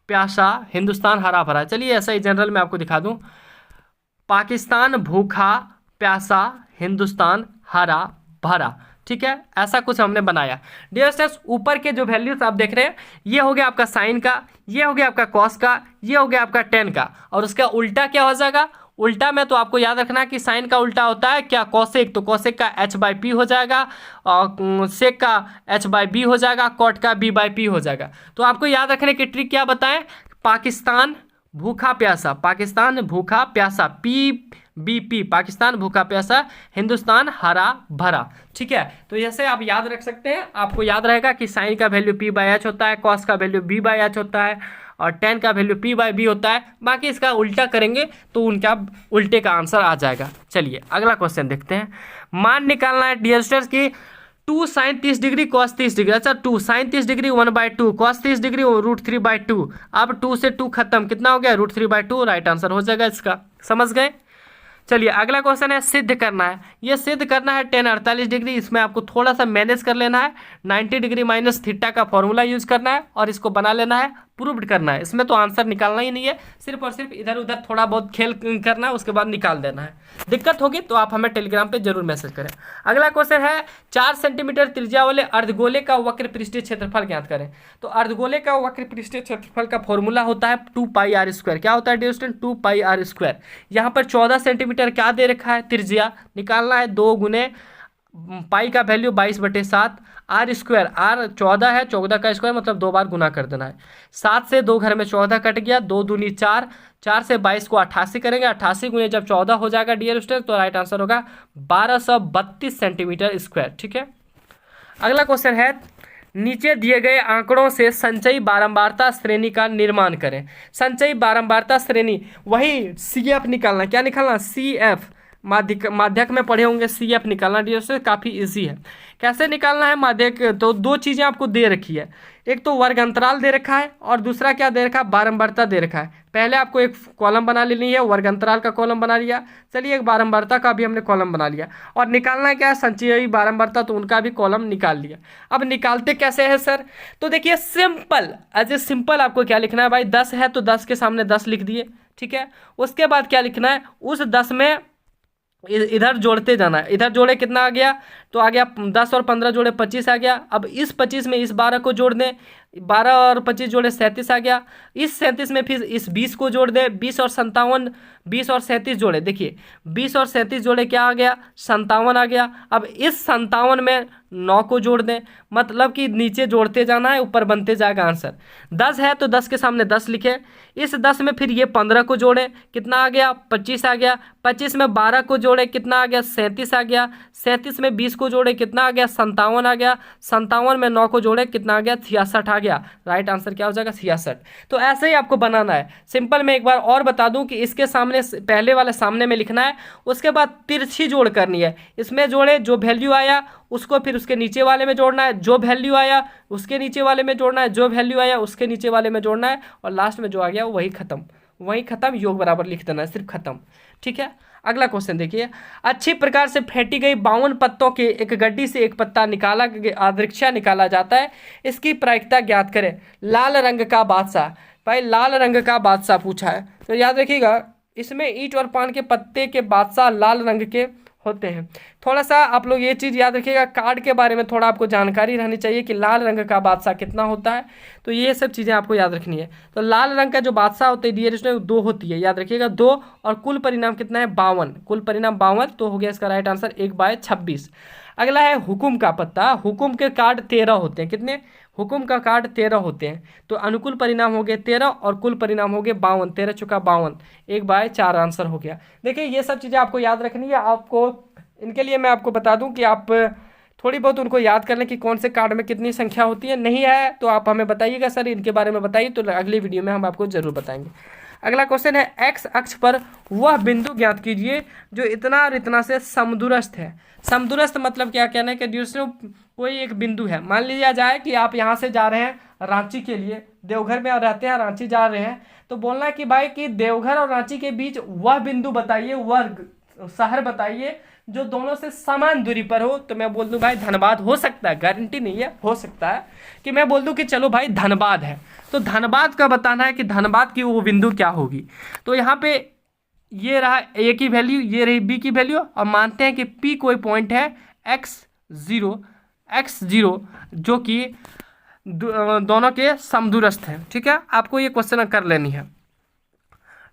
प्यासा, हिंदुस्तान हरा भरा। चलिए ऐसा ही जनरल में आपको दिखा दूं, पाकिस्तान भूखा प्यासा, हिंदुस्तान हरा भरा, ठीक है, ऐसा कुछ हमने बनाया। डियर स्टूडेंट्स ऊपर के जो वैल्यूज आप देख रहे हैं, ये हो गया आपका साइन का, ये हो गया आपका कॉस का, ये हो गया आपका टेन का, और उसका उल्टा क्या हो जाएगा, उल्टा में तो आपको याद रखना कि साइन का उल्टा होता है क्या, कॉसेक, तो कॉसेक का h/p हो जाएगा और सेक का h/b हो जाएगा, कॉट का b/p हो जाएगा। तो आपको याद रखने की ट्रिक क्या बताएं, पाकिस्तान भूखा प्यासा, पाकिस्तान भूखा प्यासा, p/b/p, पाकिस्तान भूखा प्यासा, हिंदुस्तान हरा भरा, ठीक है। तो जैसे आप याद रख सकते हैं, आपको याद रहेगा कि साइन का वैल्यू p/h होता है, कॉस का वैल्यू b/h होता है और टेन का वैल्यू p/b होता है। बाकी इसका उल्टा करेंगे तो उनका उल्टे का आंसर आ जाएगा। चलिए अगला क्वेश्चन देखते हैं। मान निकालना है डियर स्टूडेंट्स की 2 sin 30 डिग्री cos 30 डिग्री, अच्छा 2 sin 30 डिग्री 1/2, cos 30 डिग्री √3/2। अब 2 से 2 खत्म, कितना हो गया, √3/2, राइट आंसर हो जाएगा इसका। समझ गए। चलिए अगला क्वेश्चन है, सिद्ध करना है। ये सिद्ध करना है tan 48 डिग्री, इसमें आपको थोड़ा सा मैनेज कर लेना है, 90 डिग्री माइनस थीटा का फॉर्मूला यूज करना है और इसको बना लेना है, प्रूव्ड करना है। इसमें तो आंसर निकालना ही नहीं है, सिर्फ और सिर्फ इधर उधर थोड़ा बहुत खेल करना है, उसके बाद निकाल देना है। दिक्कत होगी तो आप हमें टेलीग्राम पे जरूर मैसेज करें। अगला क्वेश्चन है, 4 सेंटीमीटर त्रिज्या वाले अर्धगोले का वक्र पृष्ठीय क्षेत्रफल ज्ञात करें। तो अर्धगोले का वक्र पृष्ठीय क्षेत्रफल का फॉर्मूला होता है 2πr²। क्या होता है डियर स्टूडेंट, 2πr²। यहाँ पर 14 सेंटीमीटर क्या दे रखा है, त्रिज्या निकालना है, 2 × पाई का वैल्यू 22/7, आर स्क्वायर, आर 14 है, 14 का स्क्वायर मतलब 2 बार गुना कर देना है। 7 से 2 घर में 14 कट गया, 2 दूनी 4, 4 से 22 को 88 करेंगे, 88 गुने जब 14 हो जाएगा डियर स्टूडेंट, तो राइट आंसर होगा 1232 सेंटीमीटर स्क्वायर। ठीक है, अगला क्वेश्चन है, नीचे दिए गए आंकड़ों से संचयी बारंबारता श्रेणी का निर्माण करें। संचयी बारंबारता श्रेणी, वही CF निकालना, क्या निकालना, CF, माध्यक में पढ़े होंगे, CF निकालना डियर स्टूडेंट, काफ़ी इजी है। कैसे निकालना है माध्यक, तो दो चीज़ें आपको दे रखी है, एक तो वर्ग अंतराल दे रखा है और दूसरा क्या दे रखा है, बारंबारता दे रखा है। पहले आपको एक कॉलम बना लेनी है, वर्ग अंतराल का कॉलम बना लिया, चलिए एक बारंबारता का भी हमने कॉलम बना लिया, और निकालना क्या है, संचयी बारंबारता, तो उनका भी कॉलम निकाल लिया। अब निकालते कैसे है सर, तो देखिए सिंपल, एज ए सिंपल आपको क्या लिखना है भाई, 10 है तो 10 के सामने 10 लिख दिए। ठीक है, उसके बाद क्या लिखना है, उस 10 में इधर जोड़ते जाना है, इधर जोड़े कितना आ गया, तो आ गया 10 और 15 जोड़े 25 आ गया। अब इस 25 में इस 12 को जोड़ दें, 12 और 25 जोड़े 37 आ गया। इस 37 में फिर इस 20 को जोड़ दें, 20 और 37 जोड़े, देखिए 20 और 37 जोड़े क्या आ गया, 57 आ गया। अब इस 57 में 9 को जोड़ दें, मतलब कि नीचे जोड़ते जाना है, ऊपर बनते जाएगा आंसर। 10 है तो 10 के सामने 10 लिखे, इस 10 में फिर ये 15 को जोड़े, कितना आ गया, 25 आ गया। 25 में 12 को जोड़े, कितना आ गया, 37 आ गया। 37 में 20 को जोड़े, कितना आ गया, 57 आ गया। 57 में 9 को जोड़े, कितना आ गया, 66 आ गया। राइट आंसर क्या हो जाएगा, 66। तो ऐसे ही आपको बनाना है सिंपल। में एक बार और बता दूं कि इसके सामने, पहले वाले सामने में लिखना है, उसके बाद तिरछी जोड़ करनी है, इसमें जोड़े, जो वैल्यू आया उसको फिर उसके नीचे वाले में जोड़ना है, जो वैल्यू आया उसके नीचे वाले में जोड़ना है, जो वैल्यू आया उसके नीचे वाले में जोड़ना है, और लास्ट में जो आ गया वही खत्म, वही खत्म, योग बराबर लिख देना है, सिर्फ खत्म। ठीक है, अगला क्वेश्चन देखिए, अच्छी प्रकार से फेंटी गई 52 पत्तों के एक गड्डी से एक पत्ता निकाला, आदृक्षा निकाला जाता है, इसकी प्रायिकता ज्ञात करें। लाल रंग का बादशाह, भाई लाल रंग का बादशाह पूछा है, तो याद रखिएगा इसमें ईंट और पान के पत्ते के बादशाह लाल रंग के होते हैं। थोड़ा सा आप लोग ये चीज़ याद रखिएगा, कार्ड के बारे में थोड़ा आपको जानकारी रहनी चाहिए कि लाल रंग का बादशाह कितना होता है, तो ये सब चीज़ें आपको याद रखनी है। तो लाल रंग का जो बादशाह होता है डियर स्टूडेंट, 2 होती है, याद रखिएगा 2, और कुल परिणाम कितना है, 52, कुल परिणाम 52, तो हो गया इसका राइट आंसर 1/26। अगला है हुकुम का पत्ता, हुकुम के कार्ड 13 होते हैं, कितने, हुकुम का कार्ड 13 होते हैं, तो अनुकूल परिणाम हो गए 13 और कुल परिणाम हो गए 52, 13 चुका 52, 1/4 आंसर हो गया। देखिए ये सब चीज़ें आपको याद रखनी है। आपको इनके लिए मैं आपको बता दूं कि आप थोड़ी बहुत उनको याद कर लें कि कौन से कार्ड में कितनी संख्या होती है, नहीं है तो आप हमें बताइएगा सर इनके बारे में बताइए, तो अगली वीडियो में हम आपको जरूर बताएंगे। अगला क्वेश्चन है, एक्स अक्ष पर वह बिंदु ज्ञात कीजिए जो इतना और इतना से समदूरस्थ है। समदूरस्थ मतलब क्या कहना है कि दूसरे कोई एक बिंदु है, मान लिया जाए कि आप यहाँ से जा रहे हैं रांची के लिए, देवघर में रहते हैं, रांची जा रहे हैं, तो बोलना है कि भाई कि देवघर और रांची के बीच वह बिंदु बताइए, वह शहर बताइए जो दोनों से समान दूरी पर हो। तो मैं बोल दूं भाई धनबाद, हो सकता है, गारंटी नहीं है, हो सकता है कि मैं बोल दूं कि चलो भाई धनबाद है, तो धनबाद का बताना है कि धनबाद की वो बिंदु क्या होगी। तो यहाँ पे ये रहा ए की वैल्यू, ये रही बी की वैल्यू, और मानते हैं कि पी कोई पॉइंट है x0 जो कि दोनों के समदूरस्थ है। ठीक है, आपको ये क्वेश्चन कर लेनी है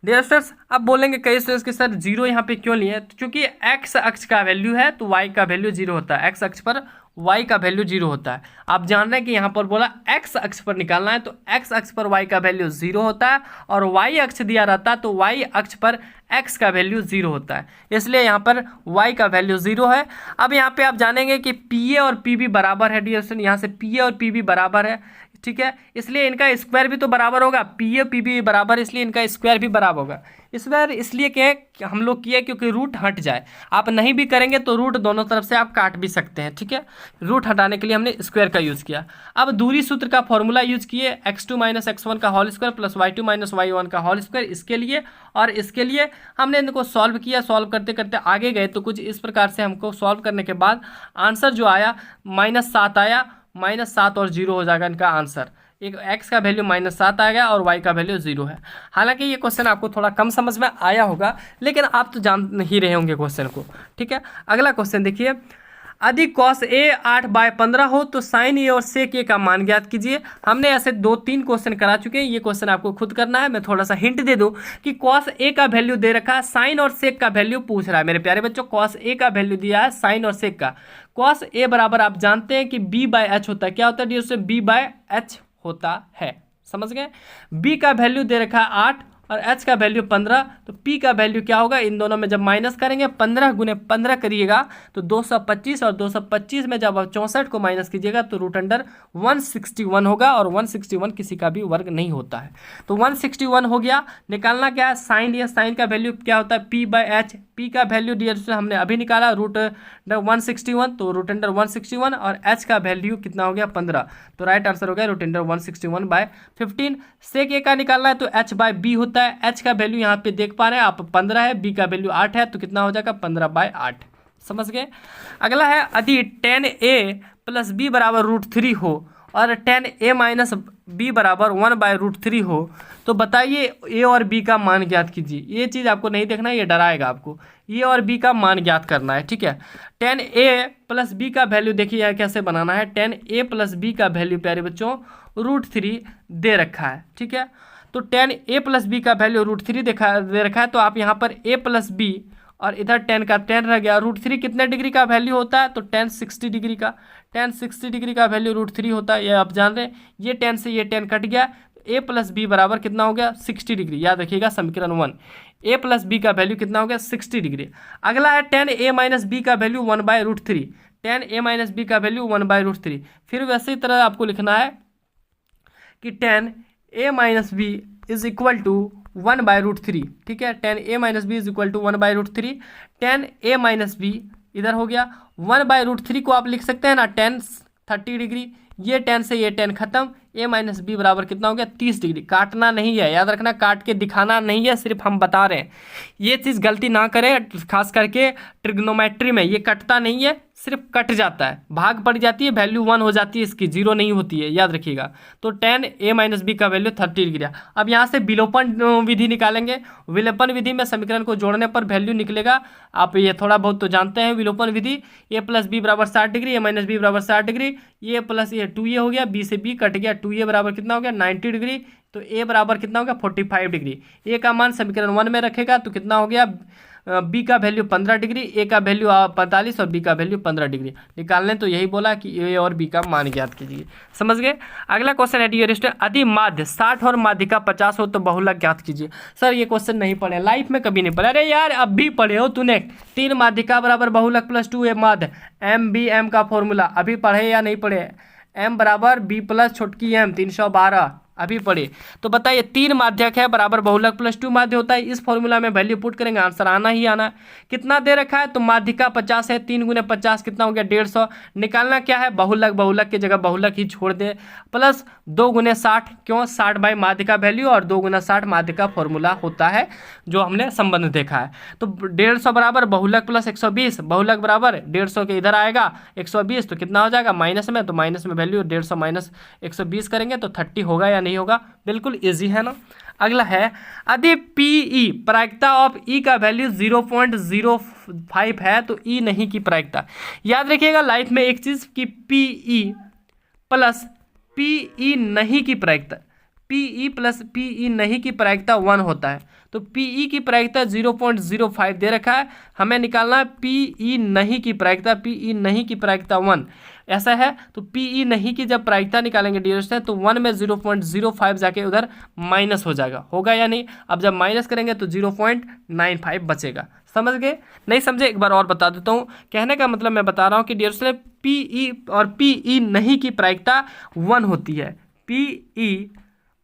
डियर स्टूडेंट्स। अब बोलेंगे कई स्टूडेंट्स कि सर 0 यहाँ पे क्यों लिए, तो क्योंकि एक्स अक्ष का वैल्यू है तो वाई का वैल्यू 0 होता है, एक्स अक्ष पर वाई का वैल्यू 0 होता है। आप जान रहे हैं कि यहाँ पर बोला एक्स अक्ष पर निकालना है, तो एक्स अक्ष पर वाई का वैल्यू 0 होता है, और वाई अक्ष दिया रहता है तो वाई अक्ष पर एक्स का वैल्यू 0 होता है, इसलिए यहाँ पर वाई का वैल्यू 0 है। अब यहाँ पे आप जानेंगे कि पी ए और पी बी बराबर है डियर स्टूडेंट, यहाँ से पी ए और पी बी बराबर है, ठीक है, इसलिए इनका स्क्वायर भी तो बराबर होगा, पी ए पी बी बराबर, इसलिए इनका स्क्वायर भी बराबर होगा। स्क्वायर इसलिए क्या हम लोग किए क्योंकि रूट हट जाए, आप नहीं भी करेंगे तो रूट दोनों तरफ से आप काट भी सकते हैं। ठीक है, रूट हटाने के लिए हमने स्क्वायर का यूज़ किया। अब दूरी सूत्र का फॉर्मूला यूज किए, x2 - x1 का whole square plus y2 - y1 का होल स्क्वायर, इसके लिए और इसके लिए हमने इनको सॉल्व किया। सॉल्व करते करते आगे गए तो कुछ इस प्रकार से हमको सॉल्व करने के बाद आंसर जो आया -7 आया, -7 और 0 हो जाएगा इनका आंसर। एक x का वैल्यू -7 आ गया और y का वैल्यू 0 है। हालांकि ये क्वेश्चन आपको थोड़ा कम समझ में आया होगा, लेकिन आप तो जान ही रहे होंगे क्वेश्चन को। ठीक है, अगला क्वेश्चन देखिए, यदि कॉस ए 8/15 हो तो साइन ए और सेक ए का मान ज्ञात कीजिए। हमने ऐसे 2-3 क्वेश्चन करा चुके हैं, ये क्वेश्चन आपको खुद करना है। मैं थोड़ा सा हिंट दे दूं कि कॉस ए का वैल्यू दे रखा है, साइन और सेक का वैल्यू पूछ रहा है। मेरे प्यारे बच्चों, कॉस ए का वैल्यू दिया है, साइन और सेक का। कॉस ए बराबर आप जानते हैं कि b/h होता है। क्या होता है डियर स्टूडेंट? b/h होता है, समझ गए। b का वैल्यू दे रखा है 8 और h का वैल्यू 15, तो p का वैल्यू क्या होगा? इन दोनों में जब माइनस करेंगे 15 × 15 करिएगा तो 225, और 225 में जब आप 64 को माइनस कीजिएगा तो √161 होगा, और 161 किसी का भी वर्ग नहीं होता है। तो 161 हो गया। निकालना क्या है? साइन। या साइन का वैल्यू क्या होता है? p/h। p का वैल्यू डियर स्टूडेंट हमने अभी निकाला √161, तो √161, और h का वैल्यू कितना हो गया? 15। तो राइट आंसर हो गया √161/15। सेक ए का निकालना है तो h/b होता है। h का वैल्यू यहाँ पे देख पा रहे हैं आप 15 है, b का वैल्यू 8 है, तो कितना हो जाएगा? 15/8। समझ गए। अगला है यदि tan a + b = √3 हो और tan a - b = 1/√3 हो, तो बताइए a और b का मान ज्ञात कीजिए। ये चीज़ आपको नहीं देखना है, ये डराएगा आपको। a और b का मान ज्ञात करना है, ठीक है। tan a + b का वैल्यू देखिए यहाँ कैसे बनाना है। tan a + b का वैल्यू प्यारे बच्चों √3 दे रखा है, ठीक है। तो tan a + b का वैल्यू √3 दे रखा है, तो आप यहाँ पर a + b और इधर tan का tan रह गया। √3 कितने डिग्री का वैल्यू होता है? तो tan 60 डिग्री का। tan 60 डिग्री का वैल्यू √3 होता है, ये आप जान रहे हैं। ये tan से ये tan कट गया, a + b बराबर कितना हो गया? 60 डिग्री। याद रखिएगा समीकरण 1, a + b का वैल्यू कितना हो गया? 60 डिग्री। अगला है tan a - b का वैल्यू 1/√3। tan a - b का वैल्यू 1/√3। फिर वैसे तरह आपको लिखना है कि tan a - b is equal to 1/√3, ठीक है। tan a - b is equal to 1/√3। tan a - b इधर हो गया 1/√3 को आप लिख सकते हैं ना tan 30 डिग्री। ये tan से ये tan खत्म, a - b बराबर कितना हो गया? 30 डिग्री। काटना नहीं है, याद रखना, काट के दिखाना नहीं है, सिर्फ हम बता रहे हैं। ये चीज़ गलती ना करें, खास करके ट्रिग्नोमेट्री में ये कटता नहीं है, सिर्फ कट जाता है, भाग पड़ जाती है, वैल्यू 1 हो जाती है, इसकी 0 नहीं होती है, याद रखिएगा। तो tan a - b का वैल्यू 30 डिग्री। अब यहाँ से विलोपन विधि निकालेंगे। विलोपन विधि में समीकरण को जोड़ने पर वैल्यू निकलेगा। आप ये थोड़ा बहुत तो जानते हैं विलोपन विधि। a + b = 60 degree, a - b = 60 degree, a + a 2a हो गया, b से b कट गया, 2a बराबर कितना हो गया? 90 डिग्री। तो a बराबर कितना हो गया? 45 डिग्री। a का मान समीकरण 1 में रखेगा तो कितना हो गया? b का वैल्यू 15 डिग्री, a का वैल्यू 45 और b का वैल्यू 15 डिग्री। निकालने तो यही बोला कि a और b का मान ज्ञात कीजिए। समझ गए। अगला क्वेश्चन है डियर स्टूडेंट, यदि माध्य 60 और माध्यिका 50 हो तो बहुलक ज्ञात कीजिए। सर ये क्वेश्चन नहीं पढ़े, लाइफ में कभी नहीं पढ़े। अरे यार अब भी पढ़े हो तूने। 3 माध्यिका बराबर बहुलक + 2a माध्य, m का फॉर्मूला अभी पढ़े या नहीं पढ़े? m बराबर b + छोटकी m 312 अभी पढ़े। तो बताइए 3 माध्यक है बराबर बहुलक + 2 माध्य होता है। इस फॉर्मूला में वैल्यू पुट करेंगे, आंसर आना ही आना है। कितना दे रखा है? तो माध्यिका 50 है, 3 × 50 कितना हो गया? 150। निकालना क्या है? बहुलक। बहुलक की जगह बहुलक ही छोड़ दे, प्लस 2 × 60। क्यों? 60 माध्यिका वैल्यू और 2 × 60 माध्यिका फॉर्मूला होता है, जो हमने संबंध देखा है। तो 150 बराबर बहुलक + 120। बहुलक बराबर 150 के इधर आएगा 120, तो कितना हो जाएगा? माइनस में। तो माइनस में वैल्यू 150 - 120 करेंगे तो 30 होगा या नहीं होगा? बिल्कुल इजी है ना। अगला है, यदि पीई प्रायिकता ऑफ ई का वैल्यू 0.05 है तो ई नहीं की प्रायिकता। याद रखिएगा लाइफ में एक चीज कि पीई प्लस पीई नहीं की प्रायिकता, पीई प्लस पीई नहीं की प्रायिकता 1 होता है। तो पीई की प्रायिकता 0.05 दे रखा है, हमें निकालना है पीई नहीं की प्रायिकता। पीई नहीं की प्रायिकता 1 ऐसा है, तो पीई नहीं की जब प्रायिकता निकालेंगे डियर स्टूडेंट तो 1 में 0.05 जाके उधर माइनस हो जाएगा, होगा या नहीं? अब जब माइनस करेंगे तो 0.95 बचेगा। समझ गए? नहीं समझे? एक बार और बता देता हूँ। कहने का मतलब मैं बता रहा हूँ कि डियर स्टूडेंट पीई और पीई नहीं की प्रायिकता 1 होती है। पीई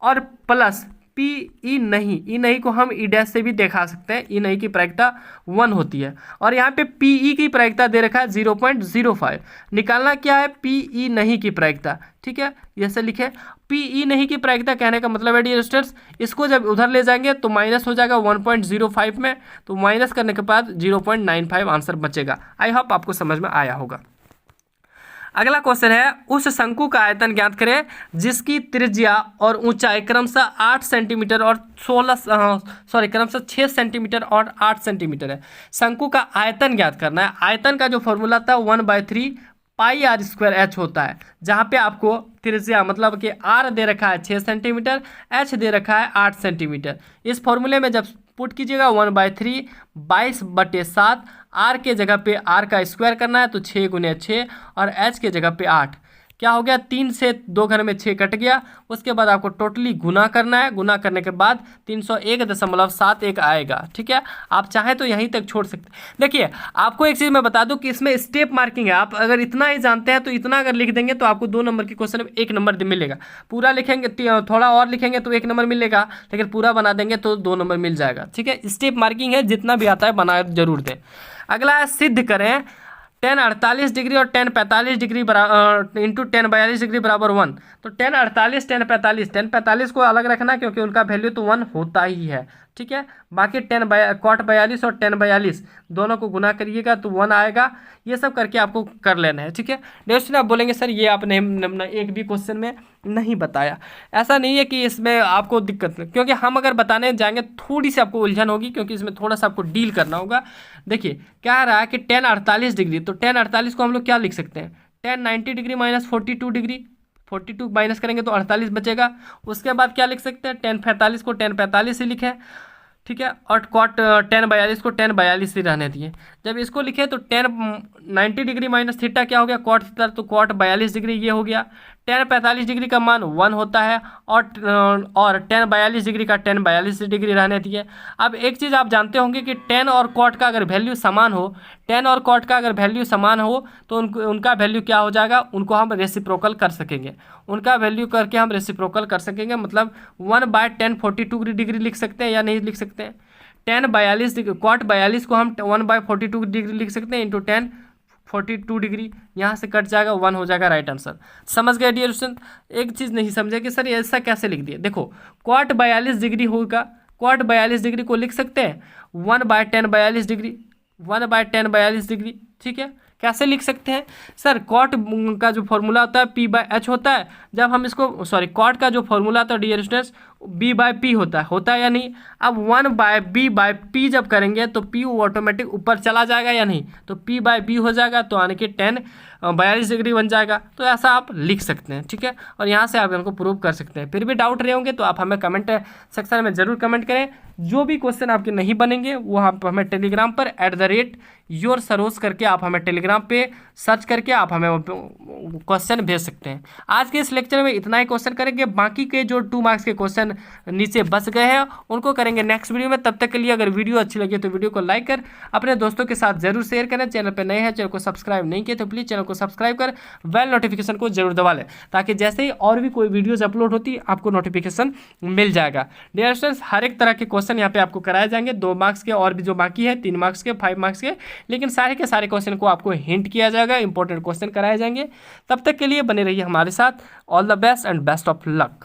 और प्लस पी नहीं, ई नहीं को हम ई डैश से भी दिखा सकते हैं। ई नहीं की प्रायिकता 1 होती है, और यहाँ पे पीई की प्रायिकता दे रखा है 0.05। निकालना क्या है? पीई नहीं की प्रायिकता, ठीक है, जैसे लिखे पीई नहीं की प्रायिकता। कहने का मतलब है डियर स्टूडेंट्स, इसको जब उधर ले जाएंगे तो माइनस हो जाएगा 1.05 में, तो माइनस करने के बाद 0.95 आंसर बचेगा। आई होप आपको समझ में आया होगा। अगला क्वेश्चन है, उस शंकु का आयतन ज्ञात करें जिसकी त्रिज्या और ऊंचाई क्रमशः 8 सेंटीमीटर और 6 सेंटीमीटर और 8 सेंटीमीटर है। शंकु का आयतन ज्ञात करना है। आयतन का जो फॉर्मूला था 1/3 पाई आर स्क्वायर एच होता है, जहाँ पे आपको त्रिज्या मतलब कि आर दे रखा है 6 सेंटीमीटर, एच दे रखा है 8 सेंटीमीटर। इस फॉर्मूले में जब पुट कीजिएगा 1/3 22/7, आर के जगह पे आर का स्क्वायर करना है तो 6 × 6 और एच के जगह पे 8, क्या हो गया 3 से 2 घर में 6 कट गया। उसके बाद आपको टोटली गुना करना है, गुना करने के बाद 301.71 आएगा। ठीक है, आप चाहें तो यहीं तक छोड़ सकते हैं। देखिए आपको एक चीज़ मैं बता दूं कि इसमें स्टेप मार्किंग है। आप अगर इतना ही जानते हैं तो इतना अगर लिख देंगे तो आपको 2 नंबर की क्वेश्चन में 1 नंबर मिलेगा। पूरा लिखेंगे थोड़ा और लिखेंगे तो 1 नंबर मिलेगा, लेकिन पूरा बना देंगे तो 2 नंबर मिल जाएगा। ठीक है, स्टेप मार्किंग है, जितना भी आता है बना जरूर दें। अगला है, सिद्ध करें tan 48 डिग्री और tan 45 degree into tan 42 degree बराबर 1। तो tan 48 tan 45 को अलग रखना क्योंकि उनका वैल्यू तो 1 होता ही है। ठीक है, बाकी cot 42 और tan 42 दोनों को गुना करिएगा तो 1 आएगा। ये सब करके आपको कर लेना है। ठीक है, नेक्स्ट आप बोलेंगे सर ये आपने एक भी क्वेश्चन में नहीं बताया। ऐसा नहीं है कि इसमें आपको दिक्कत, क्योंकि हम अगर बताने जाएंगे थोड़ी सी आपको उलझन होगी, क्योंकि इसमें थोड़ा सा आपको डील करना होगा। देखिए क्या रहा है कि tan 48 डिग्री, तो tan 48 को हम लोग क्या लिख सकते हैं, tan 90 degree minus 42 degree, 42 minus करेंगे तो 48 बचेगा। उसके बाद क्या लिख सकते हैं, tan 45 को tan 45 ही लिखें। ठीक है, और tan 42 को tan 42 ही रहने दिए। जब इसको लिखे तो tan 90 डिग्री माइनस थीटा क्या हो गया, cot थीटा, तो cot 42 डिग्री ये हो गया। tan 45 डिग्री का मान 1 होता है और tan 42 डिग्री का tan 42 डिग्री रहने दिए। अब एक चीज़ आप जानते होंगे कि tan और cot का अगर वैल्यू समान हो, tan और cot का अगर वैल्यू समान हो तो उनका वैल्यू क्या हो जाएगा, उनको हम रेसिप्रोकल कर सकेंगे। उनका वैल्यू करके हम रेसिप्रोकल कर सकेंगे, मतलब 1/tan 42 डिग्री लिख सकते हैं या नहीं लिख सकते हैं। tan 42 डिग्री, cot 42 को हम 1/42 डिग्री लिख सकते हैं इंटू tan 42 डिग्री, यहाँ से कट जाएगा 1 हो जाएगा राइट आंसर। समझ गए डियर स्टूडेंट? एक चीज़ नहीं समझे कि सर ये ऐसा कैसे लिख दिया। देखो cot 42 डिग्री होगा, cot 42 डिग्री को लिख सकते हैं 1/tan 42 डिग्री, 1/tan 42 डिग्री। ठीक है, कैसे लिख सकते हैं सर, cot का जो फॉर्मूला होता है P/H होता है। जब हम इसको cot का जो फॉर्मूला होता है डियर स्टूडेंट्स B/P होता है या नहीं। अब 1/B/P जब करेंगे तो P ऑटोमेटिक ऊपर चला जाएगा या नहीं, तो P/B हो जाएगा, तो यानी कि tan 42 डिग्री बन जाएगा। तो ऐसा आप लिख सकते हैं। ठीक है, और यहाँ से आप इनको प्रूव कर सकते हैं। फिर भी डाउट रहे होंगे तो आप हमें कमेंट सेक्शन में ज़रूर कमेंट करें। जो भी क्वेश्चन आपके नहीं बनेंगे वो आप हमें टेलीग्राम पर @yoursarosh करके आप हमें टेलीग्राम पे सर्च करके आप हमें क्वेश्चन भेज सकते हैं। आज के इस लेक्चर में इतना ही क्वेश्चन करेंगे, बाकी के जो 2 मार्क्स के क्वेश्चन नीचे बच गए हैं उनको करेंगे नेक्स्ट वीडियो में। तब तक के लिए अगर वीडियो अच्छी लगी तो वीडियो को लाइक कर अपने दोस्तों के साथ जरूर शेयर करें। चैनल पर नए हैं, चैनल को सब्सक्राइब नहीं किए तो प्लीज़ चैनल को सब्सक्राइब कर बेल नोटिफिकेशन को जरूर दबा लें, ताकि जैसे ही और भी कोई वीडियोज़ अपलोड होती है आपको नोटिफिकेशन मिल जाएगा। डियर स्टूडेंट्स, हर एक तरह के क्वेश्चन यहाँ पे आपको कराए जाएंगे, 2 मार्क्स के और भी जो बाकी है, 3 मार्क्स के, 5 मार्क्स के, लेकिन सारे के सारे क्वेश्चन को आपको हिंट किया जाएगा, इंपॉर्टेंट क्वेश्चन कराए जाएंगे। तब तक के लिए बने रहिए हमारे साथ। All the best and best of luck.